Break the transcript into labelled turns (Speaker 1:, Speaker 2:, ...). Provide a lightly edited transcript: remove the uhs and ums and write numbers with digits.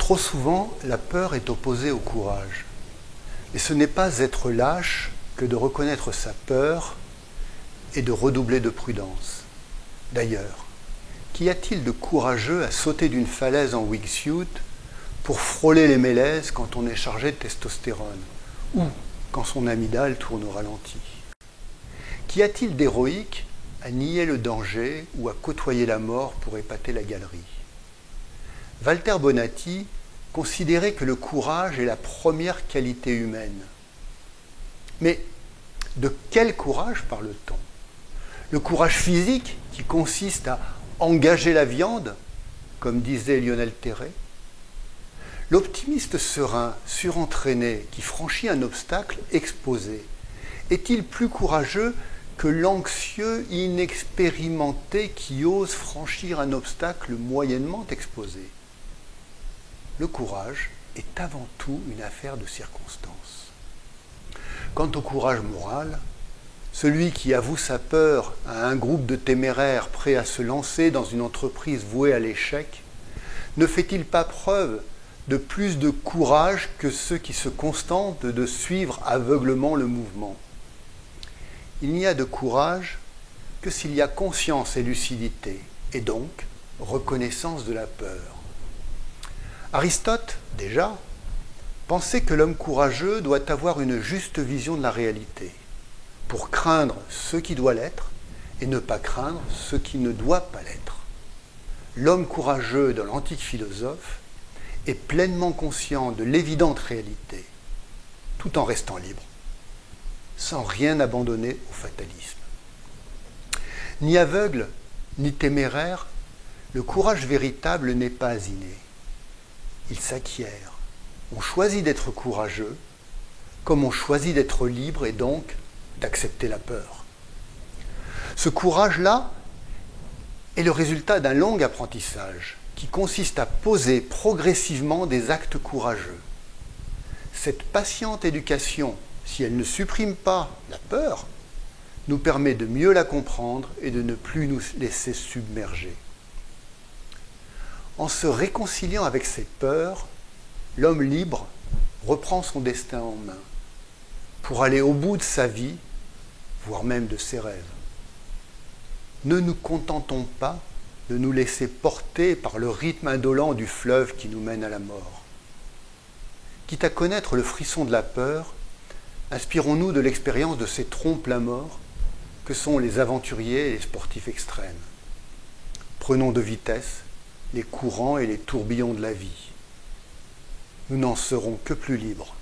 Speaker 1: Trop souvent, la peur est opposée au courage. Et ce n'est pas être lâche que de reconnaître sa peur et de redoubler de prudence. D'ailleurs, qu'y a-t-il de courageux à sauter d'une falaise en wingsuit pour frôler les mélèzes quand on est chargé de testostérone ou quand son amygdale tourne au ralenti? Qu'y a-t-il d'héroïque à nier le danger ou à côtoyer la mort pour épater la galerie? Walter Bonatti considérait que le courage est la première qualité humaine. Mais de quel courage parle-t-on? Le courage physique qui consiste à engager la viande, comme disait Lionel Terray? L'optimiste serein, surentraîné, qui franchit un obstacle exposé, est-il plus courageux que l'anxieux inexpérimenté qui ose franchir un obstacle moyennement exposé? Le courage est avant tout une affaire de circonstances. Quant au courage moral, celui qui avoue sa peur à un groupe de téméraires prêts à se lancer dans une entreprise vouée à l'échec, ne fait-il pas preuve de plus de courage que ceux qui se contentent de suivre aveuglement le mouvement? Il n'y a de courage que s'il y a conscience et lucidité, et donc reconnaissance de la peur. Aristote, déjà, pensait que l'homme courageux doit avoir une juste vision de la réalité, pour craindre ce qui doit l'être et ne pas craindre ce qui ne doit pas l'être. L'homme courageux de l'antique philosophe est pleinement conscient de l'évidente réalité, tout en restant libre, sans rien abandonner au fatalisme. Ni aveugle, ni téméraire, le courage véritable n'est pas inné. Il s'acquiert. On choisit d'être courageux, comme on choisit d'être libre et donc d'accepter la peur. Ce courage-là est le résultat d'un long apprentissage qui consiste à poser progressivement des actes courageux. Cette patiente éducation, si elle ne supprime pas la peur, nous permet de mieux la comprendre et de ne plus nous laisser submerger. En se réconciliant avec ses peurs, l'homme libre reprend son destin en main pour aller au bout de sa vie, voire même de ses rêves. Ne nous contentons pas de nous laisser porter par le rythme indolent du fleuve qui nous mène à la mort. Quitte à connaître le frisson de la peur, inspirons-nous de l'expérience de ces trompes la mort que sont les aventuriers et les sportifs extrêmes. Prenons de vitesse les courants et les tourbillons de la vie. Nous n'en serons que plus libres